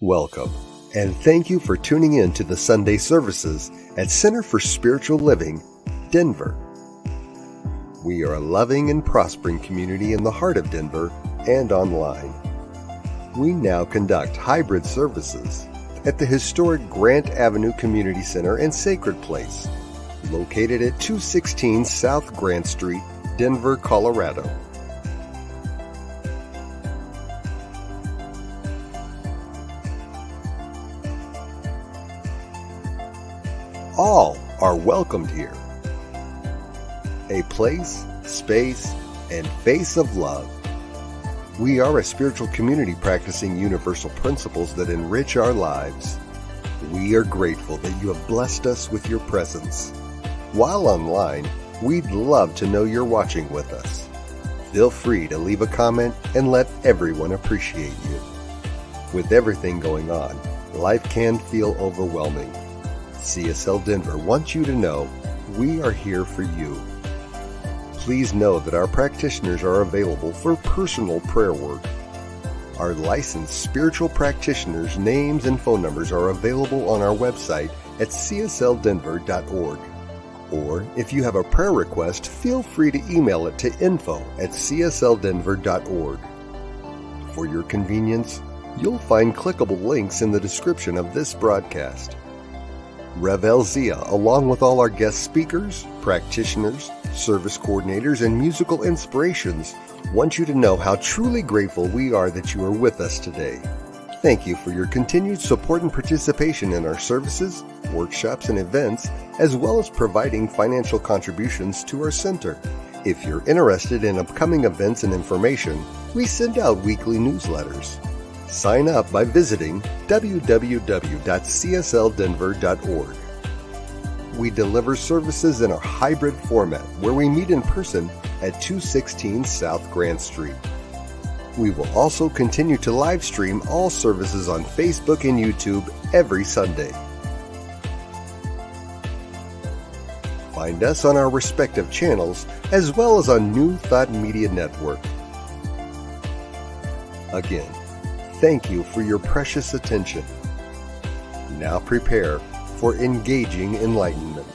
Welcome, and thank you for tuning in to the Sunday services at Center for Spiritual Living, Denver. We are a loving and prospering community in the heart of Denver and online. We now conduct hybrid services at the historic Grant Avenue Community Center and Sacred Place, located at 216 South Grant Street, Denver, Colorado. All are welcomed here. A place, space, and face of love. We are a spiritual community practicing universal principles that enrich our lives. We are grateful that you have blessed us with your presence. While online, we'd love to know you're watching with us. Feel free to leave a comment and let everyone appreciate you. With everything going on, life can feel overwhelming. CSL Denver wants you to know we are here for you. Please know that our practitioners are available for personal prayer work. Our licensed spiritual practitioners' names and phone numbers are available on our website at csldenver.org. Or if you have a prayer request, feel free to email it to info@csldenver.org. For your convenience, you'll find clickable links in the description of this broadcast. Rev L. Zia, along with all our guest speakers, practitioners, service coordinators, and musical inspirations, want you to know how truly grateful we are that you are with us today. Thank you for your continued support and participation in our services, workshops, and events, as well as providing financial contributions to our center. If you're interested in upcoming events and information, we send out weekly newsletters. Sign up by visiting www.csldenver.org. We deliver services in a hybrid format where we meet in person at 216 South Grant Street. We will also continue to live stream all services on Facebook and YouTube every Sunday. Find us on our respective channels as well as on New Thought Media Network. Again, thank you for your precious attention. Now prepare for engaging enlightenment.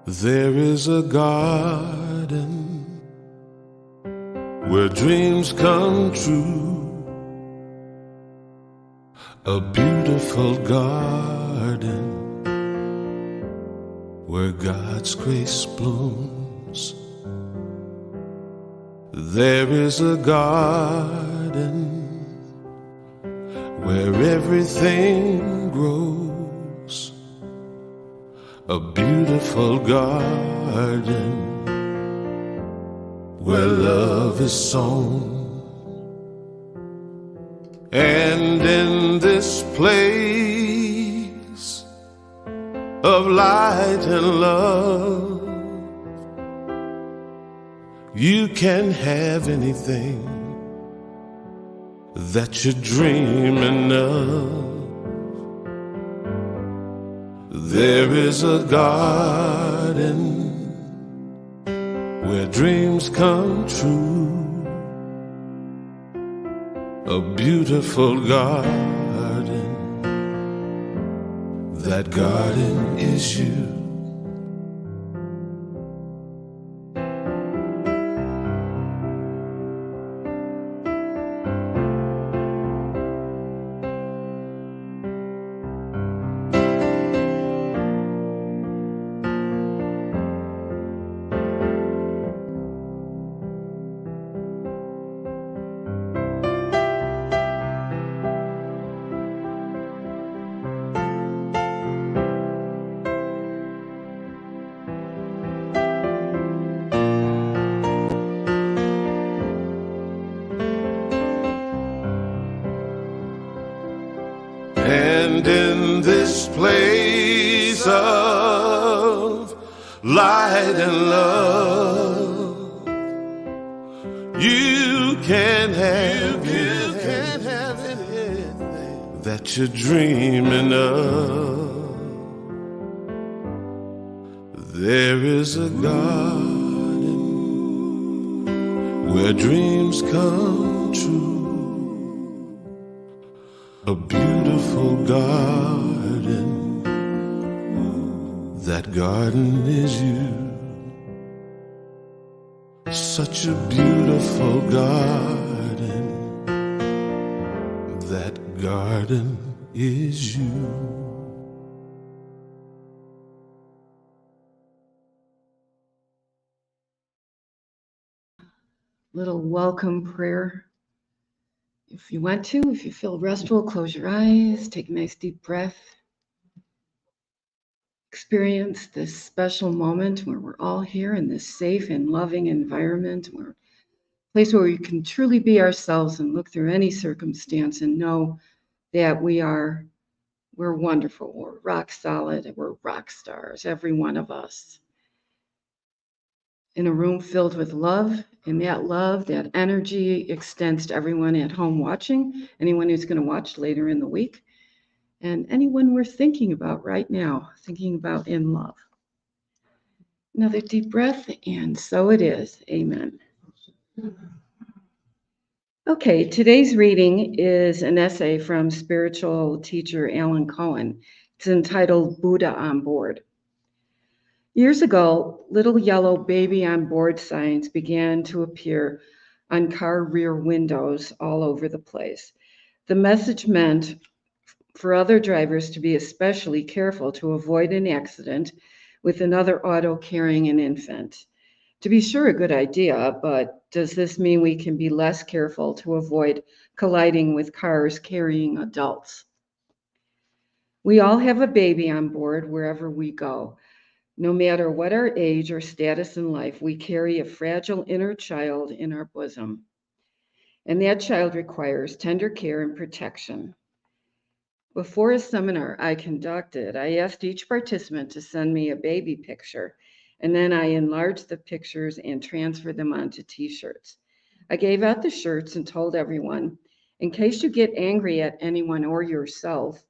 There is a garden where dreams come true, a beautiful garden where God's grace blooms. There is a garden where everything grows, a beautiful garden where love is sown. And in this place of light and love, you can have anything that you're dreaming of. There is a garden where dreams come true, a beautiful garden. That garden is you. light and love. You can't have anything that you're dreaming of. There is a garden where dreams come true, a beautiful garden. That garden is you. Such a beautiful garden. That garden is you. Little welcome prayer. If you want to, if you feel restful, close your eyes, take a nice deep breath. Experience this special moment where we're all here in this safe and loving environment, where a place where we can truly be ourselves and look through any circumstance and know that we're wonderful, we're rock solid, we're rock stars, every one of us. In a room filled with love, and that love, that energy extends to everyone at home watching, anyone who's going to watch later in the week, and anyone we're thinking about right now, thinking about in love. Another deep breath, and so it is. Amen. Okay, today's reading is an essay from spiritual teacher Alan Cohen. It's entitled Buddha on Board. Years ago, little yellow baby on board signs began to appear on car rear windows all over the place. The message meant for other drivers to be especially careful to avoid an accident with another auto carrying an infant. To be sure, a good idea, but does this mean we can be less careful to avoid colliding with cars carrying adults? We all have a baby on board wherever we go. No matter what our age or status in life, we carry a fragile inner child in our bosom. And that child requires tender care and protection. Before a seminar I conducted, I asked each participant to send me a baby picture, and then I enlarged the pictures and transferred them onto t-shirts. I gave out the shirts and told everyone, in case you get angry at anyone or yourself,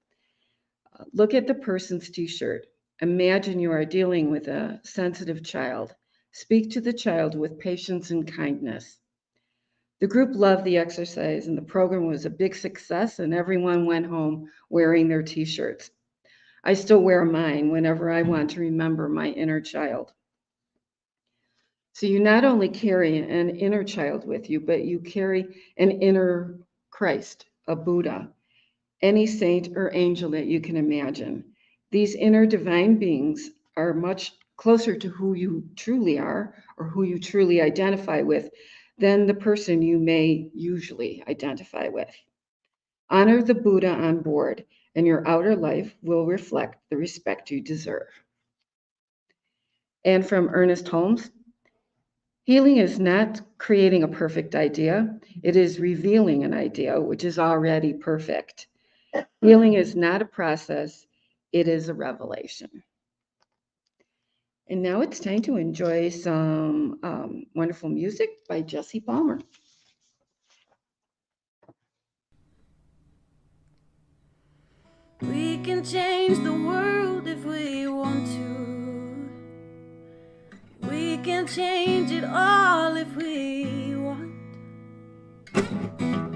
look at the person's t-shirt. Imagine you are dealing with a sensitive child. Speak to the child with patience and kindness. The group loved the exercise, and the program was a big success, and everyone went home wearing their t-shirts. I still wear mine whenever I want to remember my inner child. So you not only carry an inner child with you, but you carry an inner Christ, a Buddha, any saint or angel that you can imagine. These inner divine beings are much closer to who you truly are or who you truly identify with than the person you may usually identify with. Honor the Buddha on board, and your outer life will reflect the respect you deserve. And from Ernest Holmes, healing is not creating a perfect idea. It is revealing an idea which is already perfect. Healing is not a process. It is a revelation. And now it's time to enjoy some wonderful music by Jesse Palmer. We can change the world if we want to. We can change it all if we want.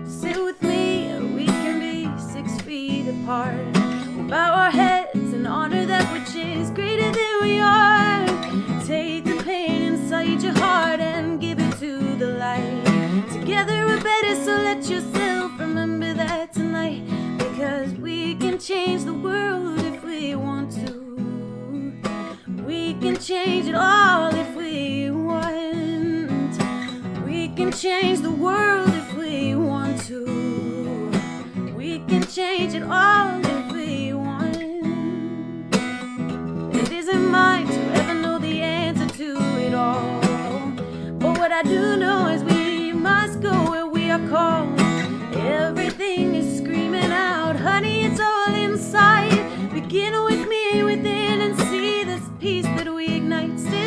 Sit with me, we can be 6 feet apart. We'll bow our heads and honor that which is greater than we are. Take the pain inside your heart and give it to the light. Together we're better, so let yourself remember that tonight. Because we can change the world if we want to. We can change it all if we want. We can change the world if we want to. We can change it all if we want. It isn't mine to ever know the answer to it all. But what I do know is we must go where we are called. Everything is screaming out, honey, it's all inside. Begin with me within and see this peace that we ignite. Stay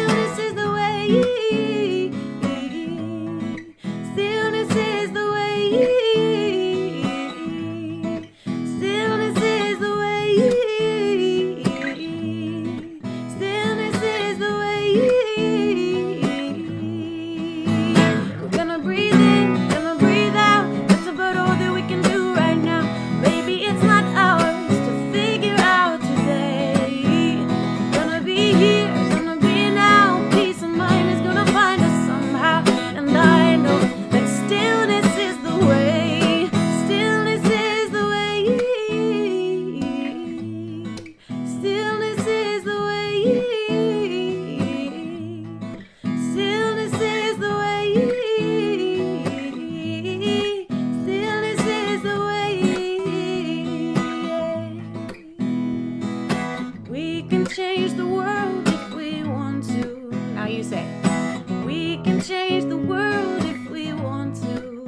change the world if we want to.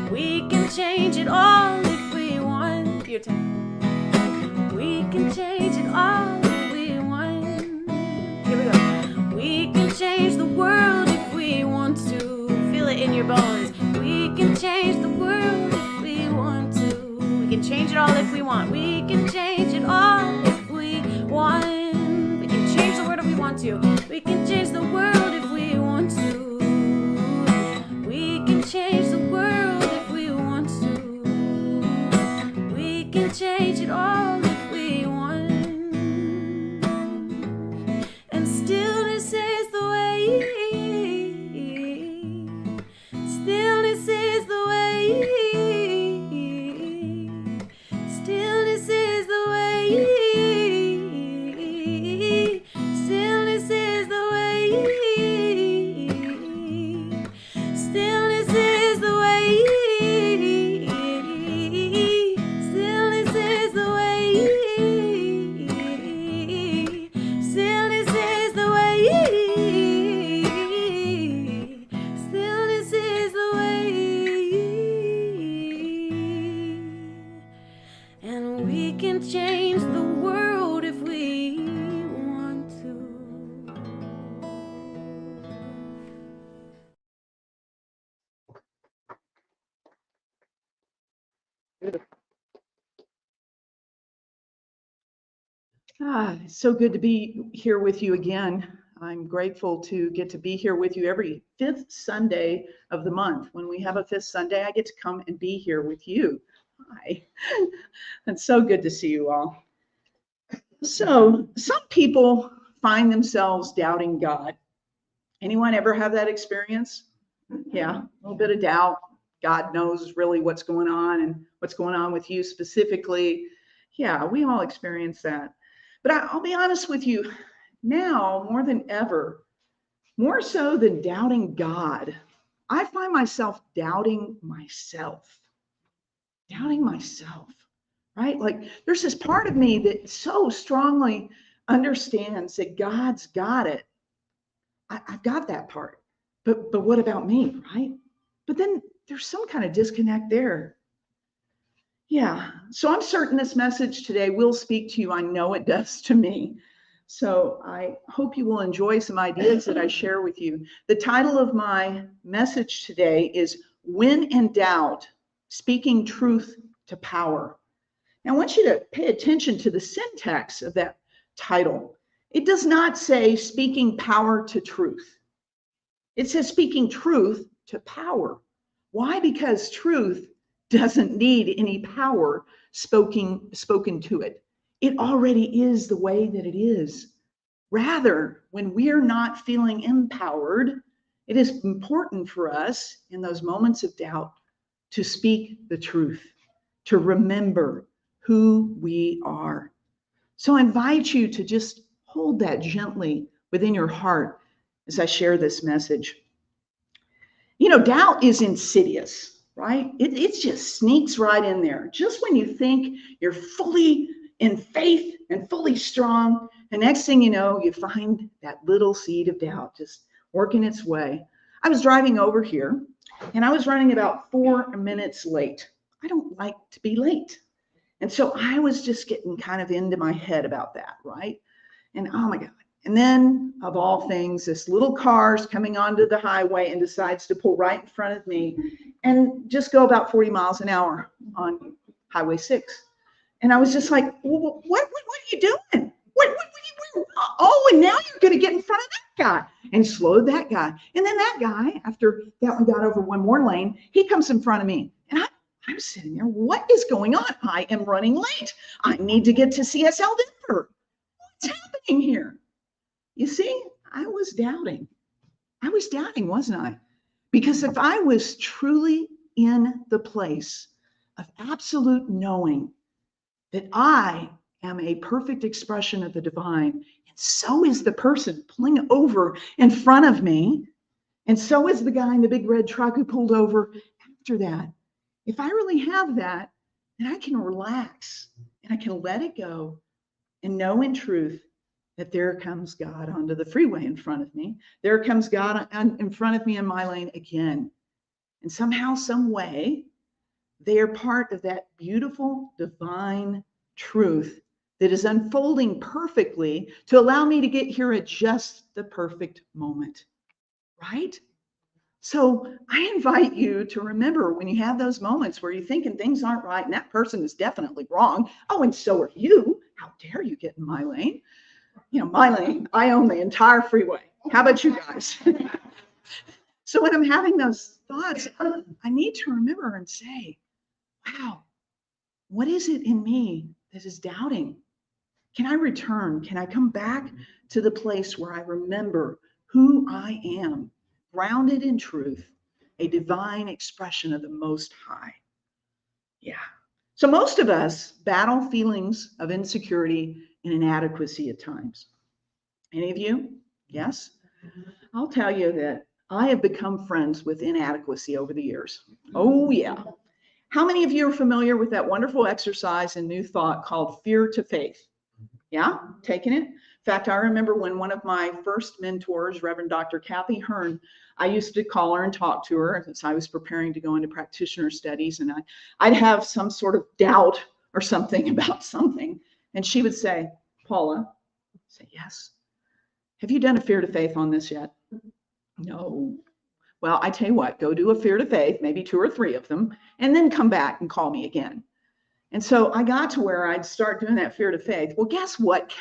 We can change it all if we want. Your turn. We can change it all if we want. Here we go. We can change the world if we want to. Feel it in your bones. We can change the world if we want to. We can change it all if we want. We can change it all if we want. We can change the world if we want to. We can change the world if we want to. We can change the world if we want to. We can change it all if we want. And stillness is the way. Stillness is the way. Stillness is the way. Stillness is the way. Stillness is the way. Stillness is the way. Stillness is the way. Stillness is the way. And we can change the world if we want to. So good to be here with you again. I'm grateful to get to be here with you every fifth Sunday of the month. When we have a fifth Sunday, I get to come and be here with you. Hi. It's so good to see you all. So some people find themselves doubting God. Anyone ever have that experience? Yeah, a little bit of doubt. God knows really what's going on and what's going on with you specifically. Yeah, we all experience that. But I'll be honest with you, now more than ever, more so than doubting God, I find myself doubting myself. Doubting myself, right? Like there's this part of me that so strongly understands that God's got it. I've got that part. But what about me, right? But then there's some kind of disconnect there. Yeah, so I'm certain this message today will speak to you. I know it does to me. So I hope you will enjoy some ideas that I share with you. The title of my message today is When in Doubt, Speaking Truth to Power. Now I want you to pay attention to the syntax of that title. It does not say speaking power to truth. It says speaking truth to power. Why? Because truth doesn't need any power spoken to it. It already is the way that it is. Rather, when we're not feeling empowered, it is important for us in those moments of doubt to speak the truth, to remember who we are. So I invite you to just hold that gently within your heart as I share this message. You know, doubt is insidious. Right? It just sneaks right in there. Just when you think you're fully in faith and fully strong, the next thing you know, you find that little seed of doubt just working its way. I was driving over here and I was running about 4 minutes late. I don't like to be late. And so I was just getting kind of into my head about that, right? And oh my God. And then, of all things, this little car's coming onto the highway and decides to pull right in front of me and just go about 40 miles an hour on Highway 6. And I was just like, well, what are you doing? Oh, and now you're going to get in front of that guy, and slowed that guy. And then that guy, after that one got over one more lane, he comes in front of me. And I'm sitting there, what is going on? I am running late. I need to get to CSL Denver. What's happening here? You see, I was doubting. Wasn't I? Because if I was truly in the place of absolute knowing that I am a perfect expression of the divine, and so is the person pulling over in front of me, and so is the guy in the big red truck who pulled over after that. If I really have that, then I can relax and I can let it go and know in truth that there comes God onto the freeway in front of me. There comes God in front of me in my lane again. And somehow, some way, they are part of that beautiful divine truth that is unfolding perfectly to allow me to get here at just the perfect moment, right? So I invite you to remember when you have those moments where you're thinking things aren't right and that person is definitely wrong. Oh, and so are you. How dare you get in my lane? You know, my lane, I own the entire freeway. How about you guys? So when I'm having those thoughts, I need to remember and say, wow, what is it in me that is doubting? Can I return? Can I come back to the place where I remember who I am, grounded in truth, a divine expression of the Most High? Yeah. So most of us battle feelings of insecurity and inadequacy at times. Any of you? Yes? I'll tell you that I have become friends with inadequacy over the years. Oh, yeah. How many of you are familiar with that wonderful exercise in New Thought called Fear to Faith? Yeah, taking it. In fact, I remember when one of my first mentors, Reverend Dr. Kathy Hearn, I used to call her and talk to her as I was preparing to go into practitioner studies, and I'd have some sort of doubt or something about something, and she would say, Paula, I'd say, yes. Have you done a Fear to Faith on this yet? No. Well, I tell you what, go do a Fear to Faith, maybe 2 or 3 of them, and then come back and call me again. And so I got to where I'd start doing that Fear to Faith. Well, guess what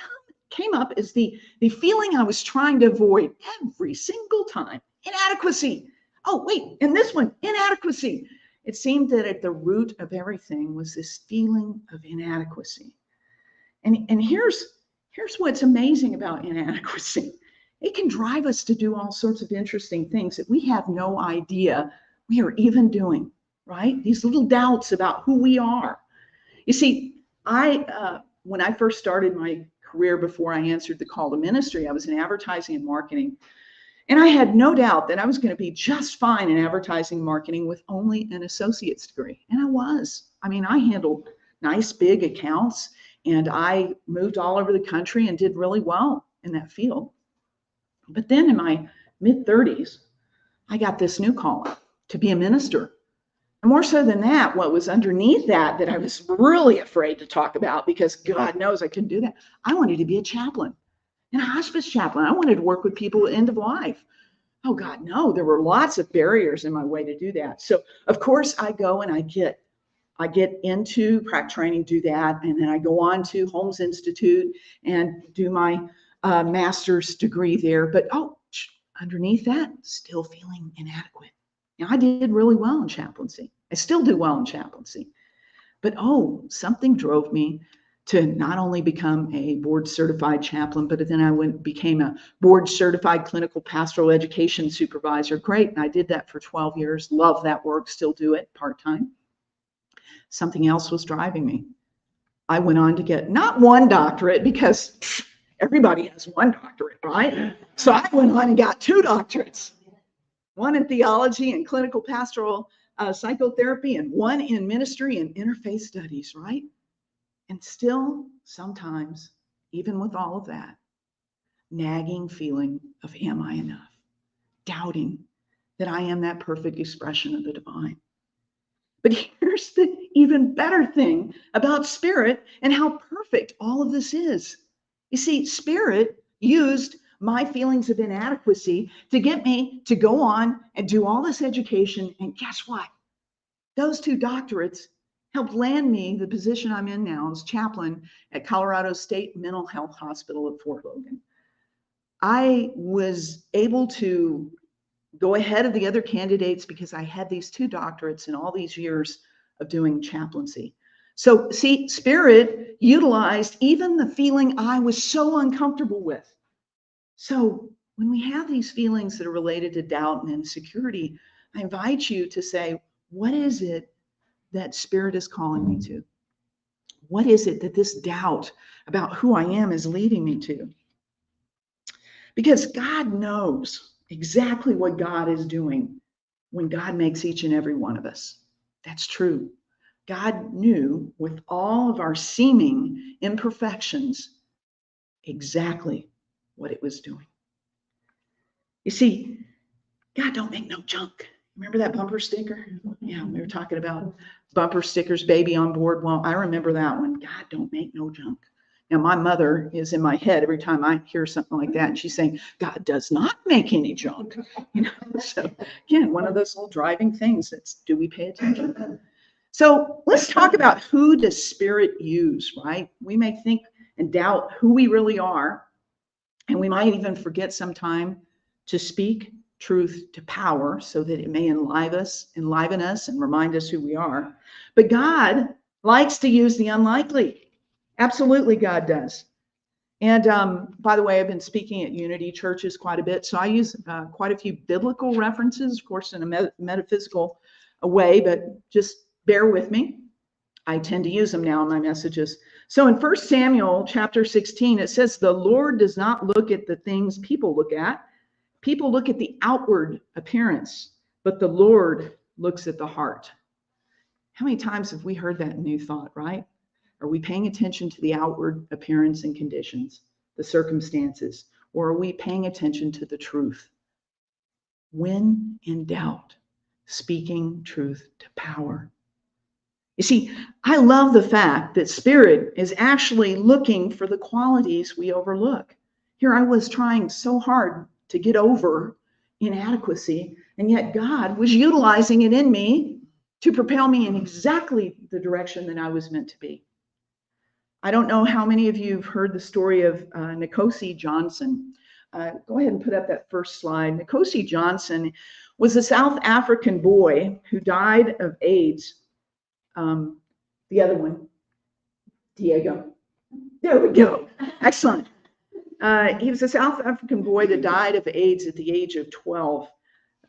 came up is the feeling I was trying to avoid every single time. Inadequacy. Oh, wait, and this one, inadequacy. It seemed that at the root of everything was this feeling of inadequacy. And here's what's amazing about inadequacy. It can drive us to do all sorts of interesting things that we have no idea we are even doing, right? These little doubts about who we are. You see, when I first started my career before I answered the call to ministry, I was in advertising and marketing. And I had no doubt that I was going to be just fine in advertising and marketing with only an associate's degree. And I was. I mean, I handled nice big accounts and I moved all over the country and did really well in that field. But then in my mid-30s, I got this new calling to be a minister. And more so than that, what was underneath that I was really afraid to talk about, because God knows I couldn't do that. I wanted to be a chaplain, and a hospice chaplain. I wanted to work with people at end of life. Oh God, no, there were lots of barriers in my way to do that. So of course I go and I get into prac training, do that, and then I go on to Holmes Institute and do my master's degree there. But underneath that, still feeling inadequate. Now, I did really well in chaplaincy. I still do well in chaplaincy. But something drove me to not only become a board certified chaplain, but then I became a board certified clinical pastoral education supervisor. Great. And I did that for 12 years. Love that work. Still do it part-time. Something else was driving me. I went on to get not one doctorate, because everybody has one doctorate, right? So I went on and got 2 doctorates. One in theology and clinical pastoral psychotherapy, and one in ministry and interfaith studies, right? And still, sometimes, even with all of that, nagging feeling of, am I enough? Doubting that I am that perfect expression of the divine. But here's the even better thing about Spirit and how perfect all of this is. You see, Spirit used my feelings of inadequacy to get me to go on and do all this education. And guess what? Those 2 doctorates helped land me the position I'm in now as chaplain at Colorado State Mental Health Hospital at Fort Logan. I was able to go ahead of the other candidates because I had these 2 doctorates in all these years of doing chaplaincy. So see, Spirit utilized even the feeling I was so uncomfortable with. So when we have these feelings that are related to doubt and insecurity, I invite you to say, what is it that Spirit is calling me to? What is it that this doubt about who I am is leading me to? Because God knows exactly what God is doing when God makes each and every one of us. That's true. God knew with all of our seeming imperfections exactly what it was doing. You see, God don't make no junk. Remember that bumper sticker? Yeah, we were talking about bumper stickers, baby on board. Well, I remember that one. God don't make no junk. Now, my mother is in my head every time I hear something like that. And she's saying, God does not make any junk. You know, so again, one of those little driving things. That's, do we pay attention? So let's talk about who does Spirit use, right? We may think and doubt who we really are. And we might even forget sometime to speak truth to power so that it may enliven us and remind us who we are. But God likes to use the unlikely. Absolutely, God does. And by the way, I've been speaking at Unity churches quite a bit, so I use quite a few biblical references, of course, in a metaphysical way, but just bear with me. I tend to use them now in my messages. So in 1 Samuel chapter 16, it says, the Lord does not look at the things people look at. People look at the outward appearance, but the Lord looks at the heart. How many times have we heard that New Thought, right? Are we paying attention to the outward appearance and conditions, the circumstances, or are we paying attention to the truth? When in doubt, speaking truth to power. You see, I love the fact that Spirit is actually looking for the qualities we overlook. Here I was trying so hard to get over inadequacy, and yet God was utilizing it in me to propel me in exactly the direction that I was meant to be. I don't know how many of you have heard the story of Nkosi Johnson. Go ahead and put up that first slide. Nkosi Johnson was a South African boy who died of AIDS. The other one, Diego. There we go. Excellent. He was a South African boy that died of AIDS at the age of 12.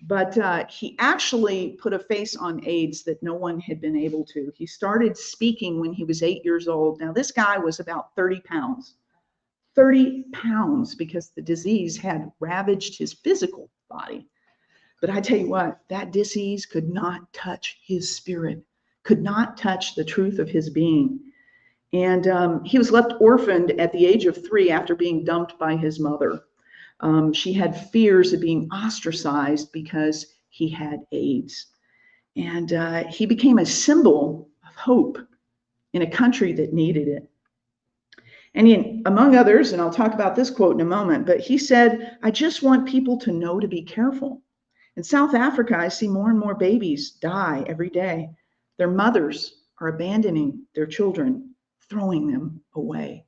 But he actually put a face on AIDS that no one had been able to. He started speaking when he was 8 years old. Now, this guy was about 30 pounds. 30 pounds because the disease had ravaged his physical body. But I tell you what, that disease could not touch his spirit, could not touch the truth of his being. And he was left orphaned at the age of 3 after being dumped by his mother. She had fears of being ostracized because he had AIDS. And he became a symbol of hope in a country that needed it. And among others, and I'll talk about this quote in a moment, but he said, I just want people to know to be careful. In South Africa, I see more and more babies die every day. Their mothers are abandoning their children, throwing them away.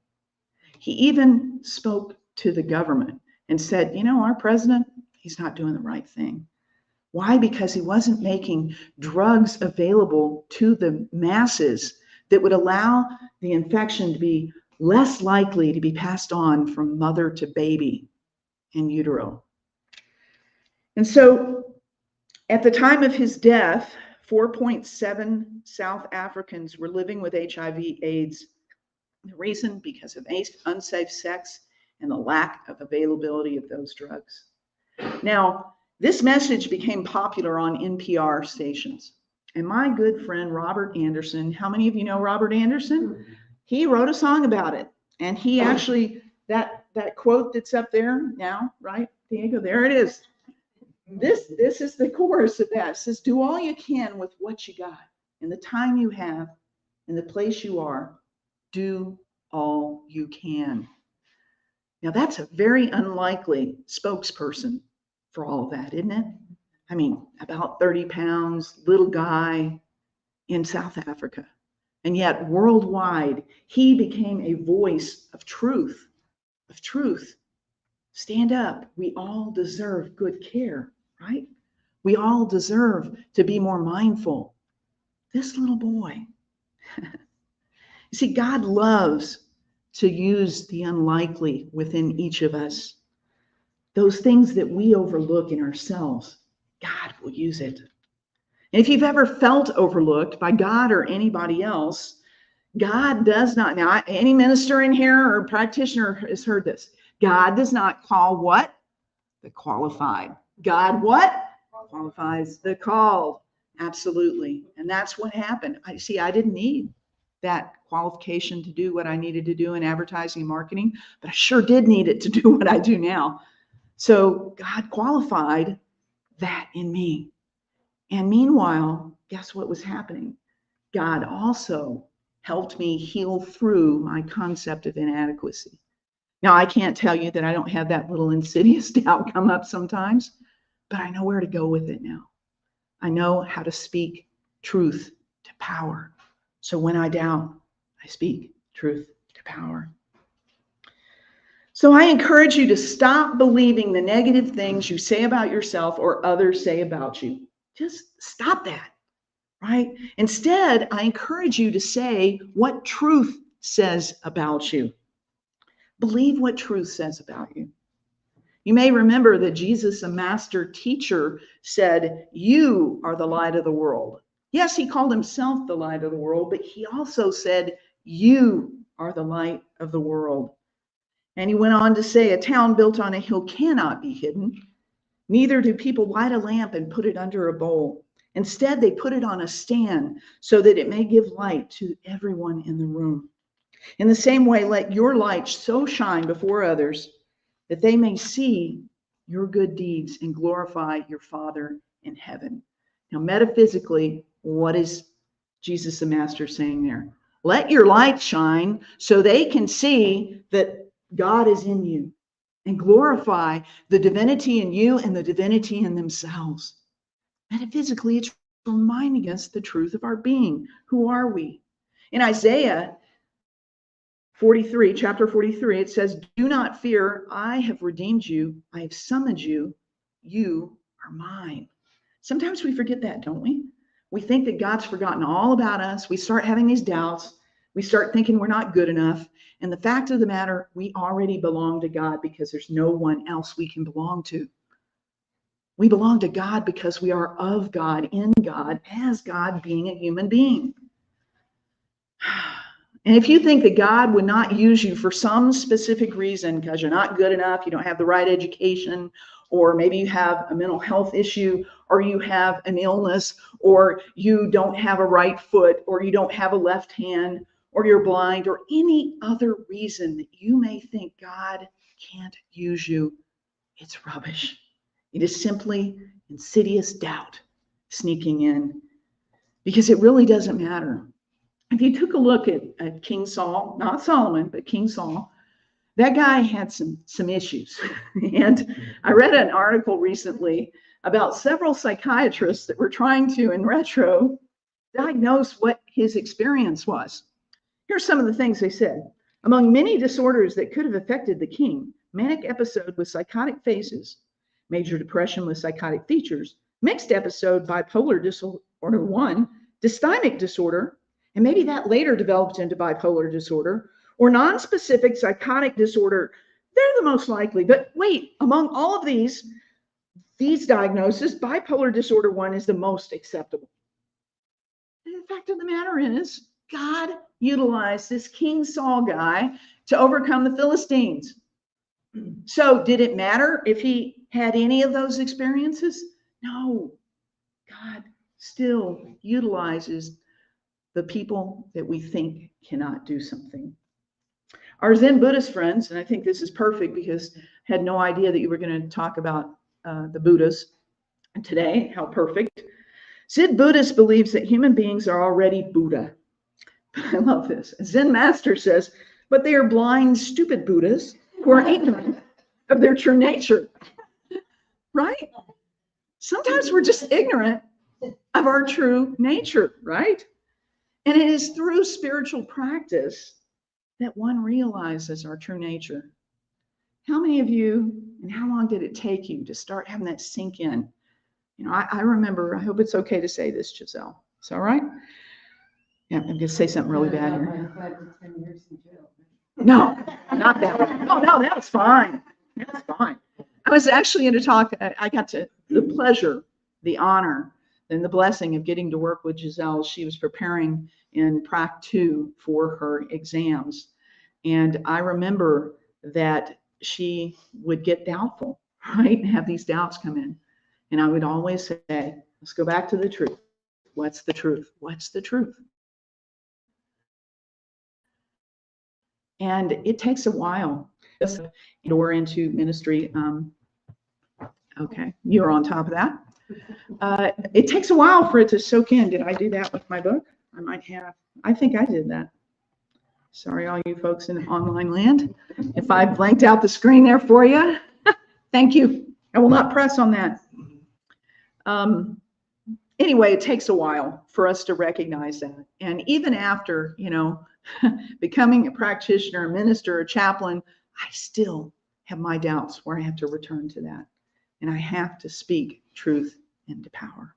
He even spoke to the government and said, you know, our president, he's not doing the right thing. Why? Because he wasn't making drugs available to the masses that would allow the infection to be less likely to be passed on from mother to baby in utero. And so at the time of his death, 4.7 South Africans were living with HIV/AIDS. The reason? Because of unsafe sex and the lack of availability of those drugs. Now, this message became popular on NPR stations. And my good friend, Robert Anderson, how many of you know Robert Anderson? He wrote a song about it. And he actually, that quote that's up there now, right, Diego, there it is. This is the chorus of that. It says, do all you can with what you got, in the time you have, in the place you are, do all you can. Now, that's a very unlikely spokesperson for all of that, isn't it? I mean, about 30 pounds, little guy in South Africa. And yet, worldwide, he became a voice of truth, of truth. Stand up. We all deserve good care, right? We all deserve to be more mindful. This little boy. You see, God loves to use the unlikely within each of us. Those things that we overlook in ourselves, God will use it. And if you've ever felt overlooked by God or anybody else, God does not, now any minister in here or practitioner has heard this. God does not call what? The qualified. God what? Qualifies the called. Absolutely. And that's what happened. I didn't need that qualification to do what I needed to do in advertising and marketing, but I sure did need it to do what I do now. So God qualified that in me. And meanwhile, guess what was happening? God also helped me heal through my concept of inadequacy. Now, I can't tell you that I don't have that little insidious doubt come up sometimes, but I know where to go with it now. I know how to speak truth to power. So when I doubt, I speak truth to power. So I encourage you to stop believing the negative things you say about yourself or others say about you. Just stop that, right? Instead, I encourage you to say what truth says about you. Believe what truth says about you. You may remember that Jesus, a master teacher, said, "You are the light of the world." Yes, he called himself the light of the world, but he also said, "You are the light of the world." And he went on to say, "A town built on a hill cannot be hidden. Neither do people light a lamp and put it under a bowl. Instead, they put it on a stand so that it may give light to everyone in the room. In the same way, let your light so shine before others that they may see your good deeds and glorify your Father in heaven." Now, metaphysically, what is Jesus the Master saying there? Let your light shine so they can see that God is in you and glorify the divinity in you and the divinity in themselves. Metaphysically, it's reminding us the truth of our being. Who are we? In Isaiah 43, chapter 43, it says, "Do not fear, I have redeemed you. I have summoned you. You are mine." Sometimes we forget that, don't we? We think that God's forgotten all about us. We start having these doubts. We start thinking we're not good enough. And the fact of the matter, we already belong to God because there's no one else we can belong to. We belong to God because we are of God, in God, as God being a human being. And if you think that God would not use you for some specific reason, because you're not good enough, you don't have the right education, or maybe you have a mental health issue, or you have an illness, or you don't have a right foot, or you don't have a left hand, or you're blind, or any other reason that you may think God can't use you, it's rubbish. It is simply insidious doubt sneaking in, because it really doesn't matter. If you took a look at King Saul, not Solomon, but King Saul, that guy had some issues. And I read an article recently about several psychiatrists that were trying to, in retro, diagnose what his experience was. Here's some of the things they said. Among many disorders that could have affected the king, manic episode with psychotic phases, major depression with psychotic features, mixed episode bipolar disorder 1, dysthymic disorder, and maybe that later developed into bipolar disorder, or nonspecific psychotic disorder, they're the most likely. But wait, among all of these diagnoses, bipolar disorder 1 is the most acceptable. And the fact of the matter is, God utilized this King Saul guy to overcome the Philistines. So did it matter if he had any of those experiences? No. God still utilizes the people that we think cannot do something. Our Zen Buddhist friends, and I think this is perfect because I had no idea that you were going to talk about the Buddhas today. How perfect. Zen Buddhist believes that human beings are already Buddha. I love this. A Zen master says, but they are blind, stupid Buddhas who are ignorant of their true nature. Right? Sometimes we're just ignorant of our true nature, right? And it is through spiritual practice that one realizes our true nature. How many of you, and how long did it take you to start having that sink in? You know, I remember, I hope it's okay to say this, Giselle. It's all right? Yeah, I'm going to say something really bad here. 5 to 10 years in jail. No, not that one. Oh, no, that's fine. That's fine. I was actually going to talk, I got to the pleasure, the honor, and the blessing of getting to work with Giselle. She was preparing in Prac 2 for her exams. And I remember that she would get doubtful, right? And have these doubts come in. And I would always say, let's go back to the truth. What's the truth? What's the truth? And it takes a while. Or into ministry. Okay, you're on top of that. It takes a while for it to soak in. Did I do that with my book? I might have. I think I did that. Sorry, all you folks in online land. If I blanked out the screen there for you, thank you. I will not press on that. Anyway, it takes a while for us to recognize that. And even after, becoming a practitioner, a minister, a chaplain, I still have my doubts where I have to return to that. And I have to speak truth into power,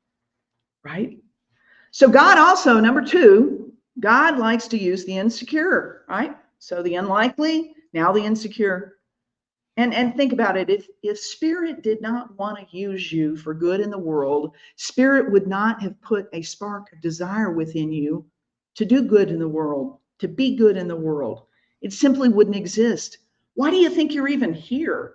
right? So God also, number 2, God likes to use the insecure, right? So the unlikely, now the insecure. And think about it. If Spirit did not want to use you for good in the world, Spirit would not have put a spark of desire within you to do good in the world, to be good in the world. It simply wouldn't exist. Why do you think you're even here?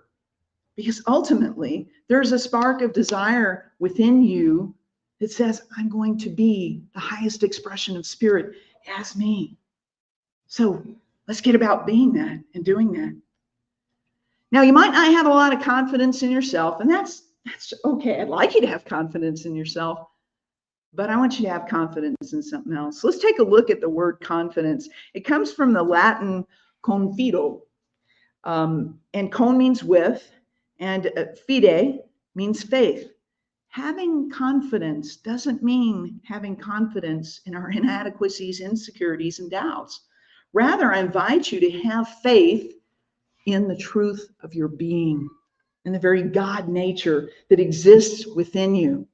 Because ultimately, there's a spark of desire within you that says, I'm going to be the highest expression of Spirit as me. So let's get about being that and doing that. Now, you might not have a lot of confidence in yourself, and that's okay. I'd like you to have confidence in yourself, but I want you to have confidence in something else. Let's take a look at the word confidence. It comes from the Latin confido, and con means with, and fide means faith. Having confidence doesn't mean having confidence in our inadequacies, insecurities, and doubts. Rather, I invite you to have faith in the truth of your being, in the very God nature that exists within you.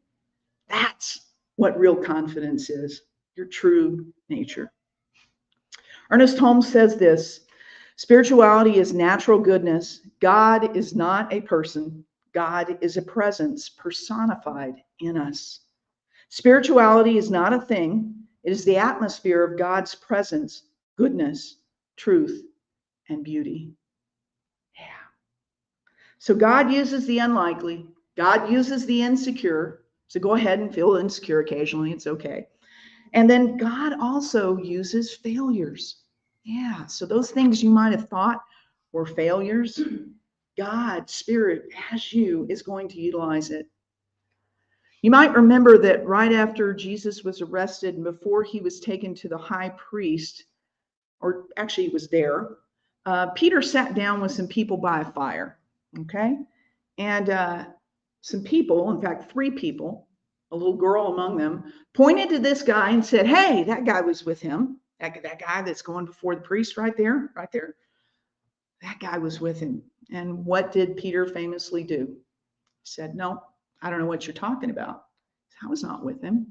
That's what real confidence is, your true nature. Ernest Holmes says this: spirituality is natural goodness. God is not a person. God is a presence personified in us. Spirituality is not a thing. It is the atmosphere of God's presence, goodness, truth, and beauty. Yeah. So God uses the unlikely. God uses the insecure. So go ahead and feel insecure occasionally. It's okay. And then God also uses failures. Yeah. So those things you might have thought were failures, God, Spirit, as you, is going to utilize it. You might remember that right after Jesus was arrested and before he was taken to the high priest, or actually he was there, Peter sat down with some people by a fire, okay? And some people, in fact, 3 people, a little girl among them, pointed to this guy and said, hey, that guy was with him. That guy that's going before the priest right there. That guy was with him. And what did Peter famously do? He said, no, I don't know what you're talking about. I was not with him.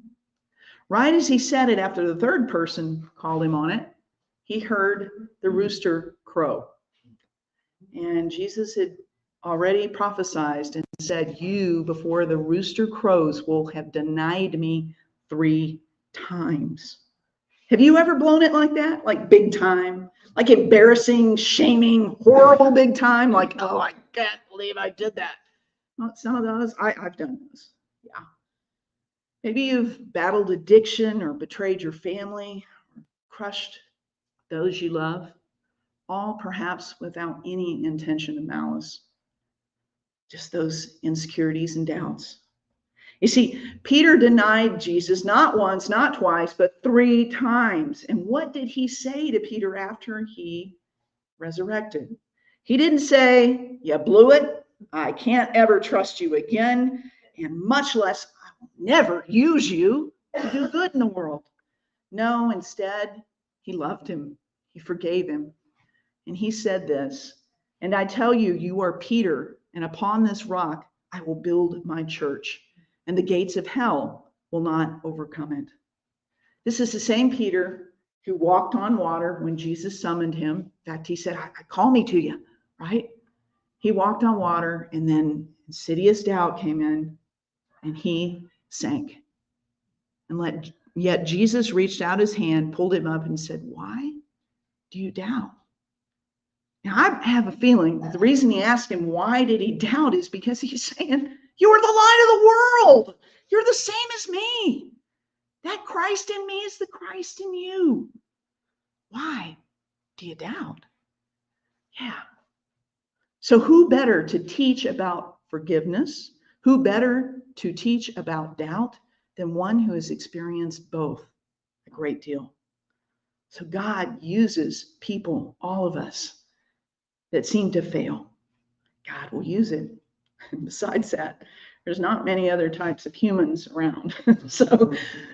Right as he said it, after the 3rd person called him on it, he heard the rooster crow. And Jesus had already prophesied and said, you, before the rooster crows, will have denied me 3 times. Have you ever blown it like that? Like big time? Like embarrassing, shaming, horrible big time? Like, oh, I can't believe I did that. Well, some of those, I've done those. Yeah. Maybe you've battled addiction or betrayed your family, or crushed those you love, all perhaps without any intention of malice. Just those insecurities and doubts. You see, Peter denied Jesus not once, not twice, but 3 times. And what did he say to Peter after he resurrected? He didn't say, you blew it. I can't ever trust you again. And much less, I will never use you to do good in the world. No, instead, he loved him. He forgave him. And he said this, and I tell you, you are Peter, and upon this rock I will build my church, and the gates of hell will not overcome it. This is the same Peter who walked on water when Jesus summoned him. In fact, he said, call me to you, right? He walked on water, and then insidious doubt came in, and he sank. And yet Jesus reached out his hand, pulled him up, and said, why do you doubt? Now, I have a feeling that the reason he asked him why did he doubt is because he's saying, you're the light of the world. You're the same as me. That Christ in me is the Christ in you. Why do you doubt? Yeah. So who better to teach about forgiveness? Who better to teach about doubt than one who has experienced both a great deal? So God uses people, all of us, that seem to fail. God will use it. And besides that, there's not many other types of humans around. So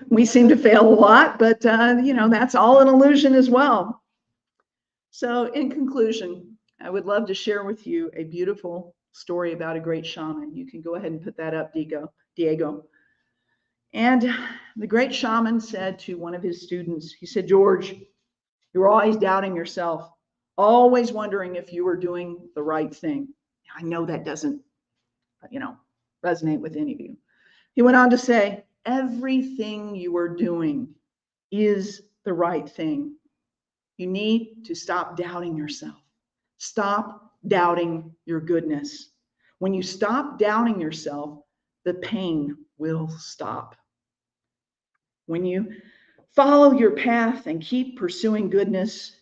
we seem to fail a lot, but that's all an illusion as well. So in conclusion, I would love to share with you a beautiful story about a great shaman. You can go ahead and put that up, Diego. And the great shaman said to one of his students, he said, George, you're always doubting yourself, always wondering if you were doing the right thing. I know that doesn't, resonate with any of you. He went on to say, everything you are doing is the right thing. You need to stop doubting yourself. Stop doubting your goodness. When you stop doubting yourself, the pain will stop. When you follow your path and keep pursuing goodness,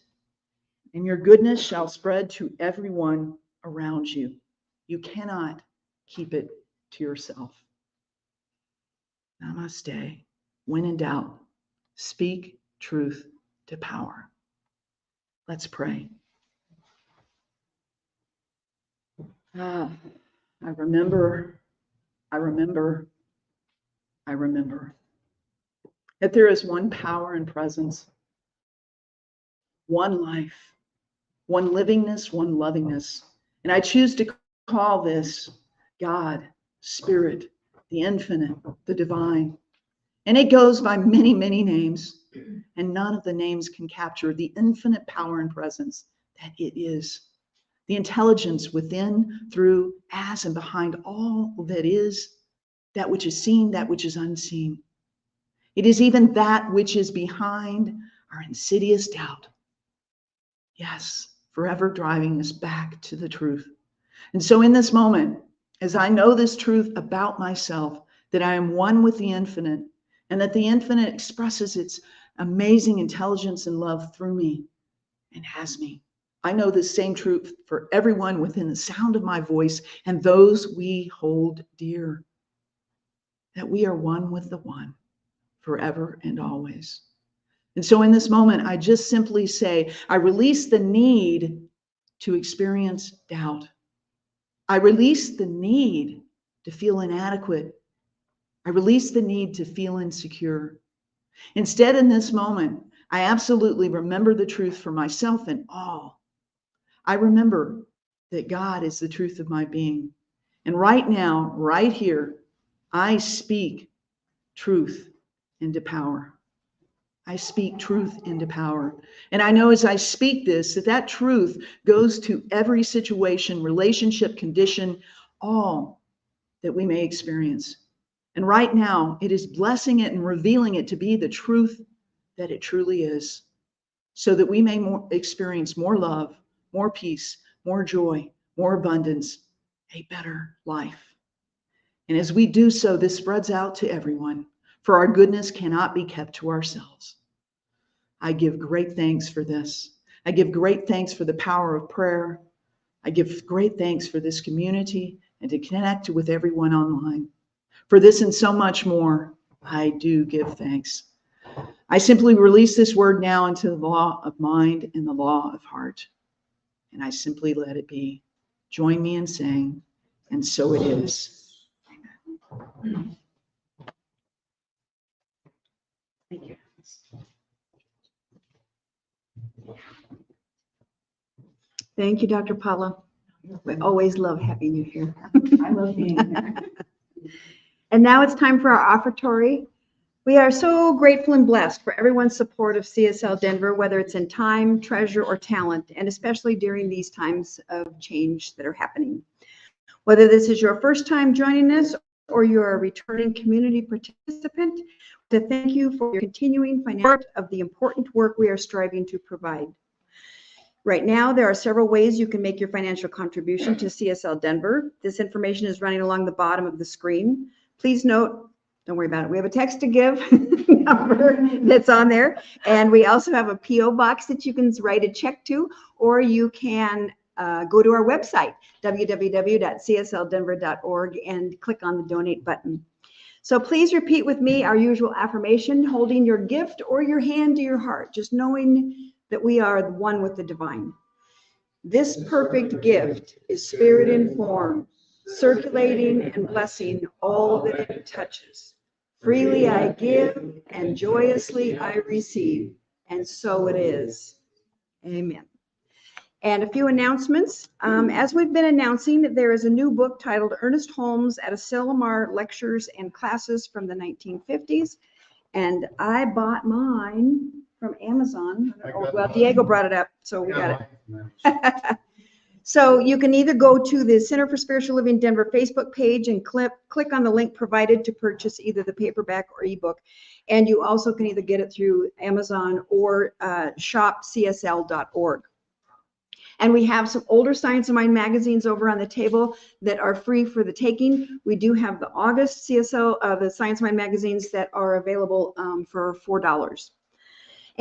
and your goodness shall spread to everyone around you. You cannot keep it to yourself. Namaste. When in doubt, speak truth to power. Let's pray. I remember that there is one power and presence, one life, one livingness, one lovingness. And I choose to call this God, Spirit, the infinite, the divine. And it goes by many, many names, and none of the names can capture the infinite power and presence that it is. The intelligence within, through, as, and behind all that is, that which is seen, that which is unseen. It is even that which is behind our insidious doubt. Yes, forever driving us back to the truth. And so in this moment, as I know this truth about myself, that I am one with the infinite, and that the infinite expresses its amazing intelligence and love through me and has me. I know this same truth for everyone within the sound of my voice and those we hold dear, that we are one with the one forever and always. And so in this moment, I just simply say, I release the need to experience doubt. I release the need to feel inadequate. I release the need to feel insecure. Instead, in this moment, I absolutely remember the truth for myself and all. I remember that God is the truth of my being. And right now, right here, I speak truth into power. I speak truth into power. And I know as I speak this, that truth goes to every situation, relationship, condition, all that we may experience. And right now, it is blessing it and revealing it to be the truth that it truly is, so that we may experience more love, more peace, more joy, more abundance, a better life. And as we do so, this spreads out to everyone, for our goodness cannot be kept to ourselves. I give great thanks for this. I give great thanks for the power of prayer. I give great thanks for this community and to connect with everyone online. For this and so much more, I do give thanks. I simply release this word now into the law of mind and the law of heart. And I simply let it be. Join me in saying, and so it is. Amen. Thank you. Thank you, Dr. Paula. We always love having you here. I love being here. And now it's time for our offertory. We are so grateful and blessed for everyone's support of CSL Denver, whether it's in time, treasure, or talent, and especially during these times of change that are happening. Whether this is your first time joining us or you're a returning community participant, to thank you for your continuing financial of the important work we are striving to provide. Right now, there are several ways you can make your financial contribution to CSL Denver. This information is running along the bottom of the screen. Please note, don't worry about it. We have a text to give number that's on there. And we also have a PO box that you can write a check to, or you can go to our website, www.csldenver.org, and click on the donate button. So please repeat with me our usual affirmation, holding your gift or your hand to your heart, just knowing that we are one with the divine. This perfect gift is spirit in form, circulating and blessing all that it touches. Freely I give and joyously I receive, and so it is. Amen. And a few announcements. As we've been announcing, there is a new book titled Ernest Holmes at Asilomar Lectures and Classes from the 1950s. And I bought mine from Amazon. Oh, well, Diego brought it up, so we got it. So you can either go to the Center for Spiritual Living Denver Facebook page and click on the link provided to purchase either the paperback or ebook. And you also can either get it through Amazon or shopcsl.org. And we have some older Science of Mind magazines over on the table that are free for the taking. We do have the August CSL, the Science of Mind magazines that are available for $4.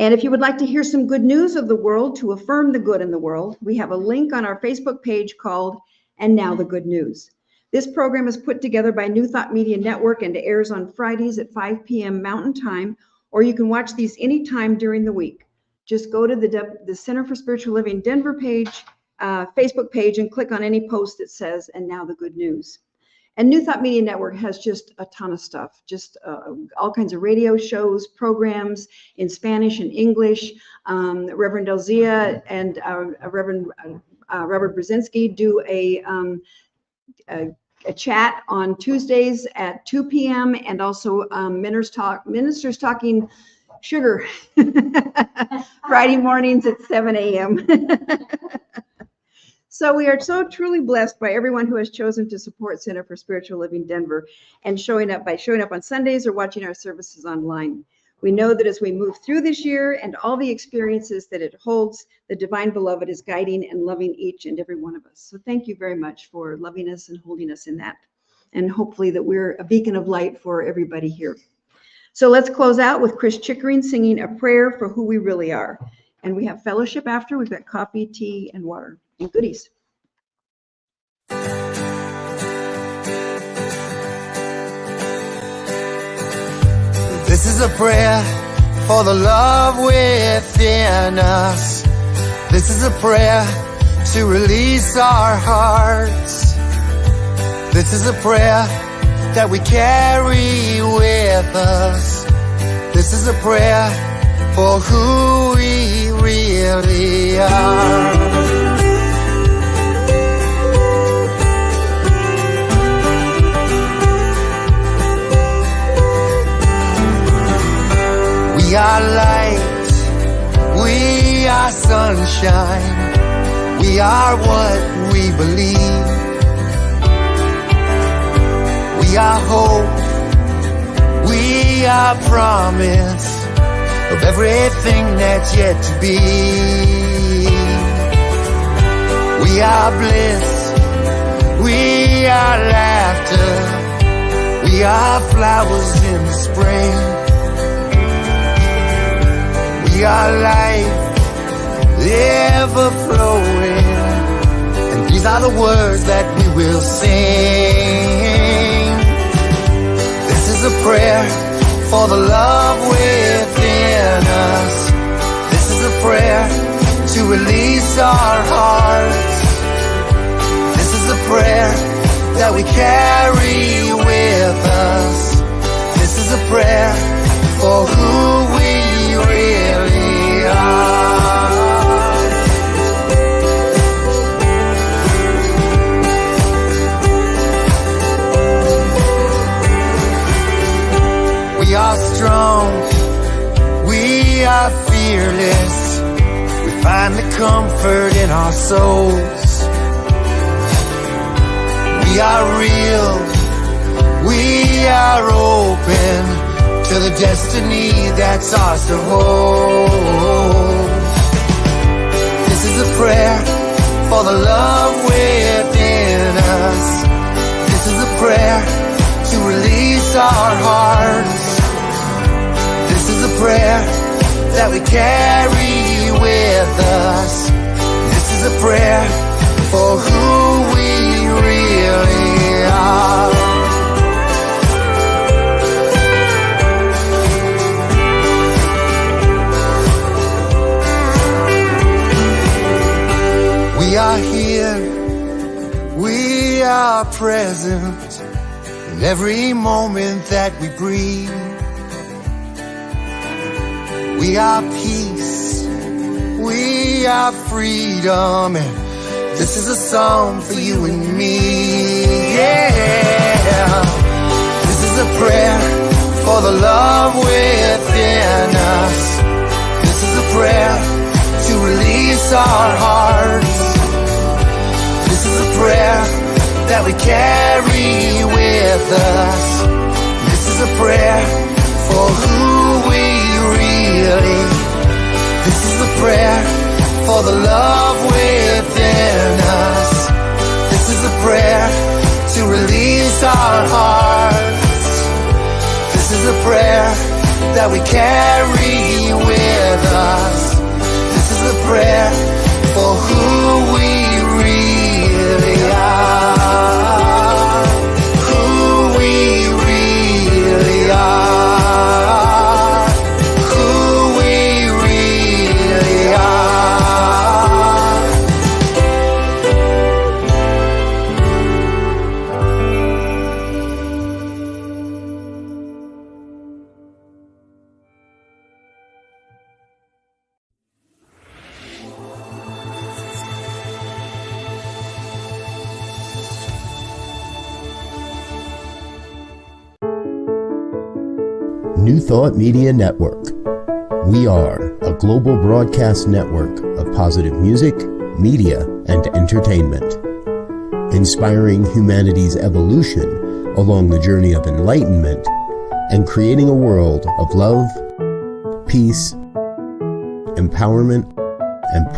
And if you would like to hear some good news of the world to affirm the good in the world, we have a link on our Facebook page called And Now the Good News. This program is put together by New Thought Media Network and airs on Fridays at 5 p.m. Mountain Time, or you can watch these anytime during the week. Just go to the Center for Spiritual Living Denver page, Facebook page, and click on any post that says, And Now the Good News. And New Thought Media Network has just a ton of stuff, just all kinds of radio shows, programs in Spanish and English. Reverend Delzia and Reverend Robert Brzezinski do a chat on Tuesdays at 2 p.m. and also Ministers Talking Sugar Friday mornings at 7 a.m. So we are so truly blessed by everyone who has chosen to support Center for Spiritual Living Denver and showing up on Sundays or watching our services online. We know that as we move through this year and all the experiences that it holds, the Divine Beloved is guiding and loving each and every one of us. So thank you very much for loving us and holding us in that. And hopefully that we're a beacon of light for everybody here. So let's close out with Chris Chickering singing a prayer for who we really are. And we have fellowship after. We've got coffee, tea, and water and goodies. This is a prayer for the love within us. This is a prayer to release our hearts. This is a prayer that we carry with us. This is a prayer for who we really are. We are light, we are sunshine, we are what we believe. We are hope, we are promise of everything that's yet to be. We are bliss, we are laughter, we are flowers in the spring. We are life, ever flowing, and these are the words that we will sing. This is a prayer for the love within us. This is a prayer to release our hearts. This is a prayer that we carry with us. This is a prayer for who we really are. We are strong, we are fearless, we find the comfort in our souls. We are real, we are open to the destiny that's ours to hold. This is a prayer for the love within us. This is a prayer to release our hearts. This is a prayer that we carry with us. This is a prayer for who we really are. We are here, we are present in every moment that we breathe. We are peace, we are freedom, and this is a song for you and me. Yeah, this is a prayer for the love within us. This is a prayer to release our hearts. This is a prayer that we carry with us. This is a prayer for who we really. This is a prayer for the love within us. This is a prayer to release our hearts. This is a prayer that we carry with us. This is a prayer for who we really are. Who we really are. Who we really are. New Thought Media Network. We are a global broadcast network of positive music, media, and entertainment, inspiring humanity's evolution along the journey of enlightenment and creating a world of love, peace, empowerment, and prosperity.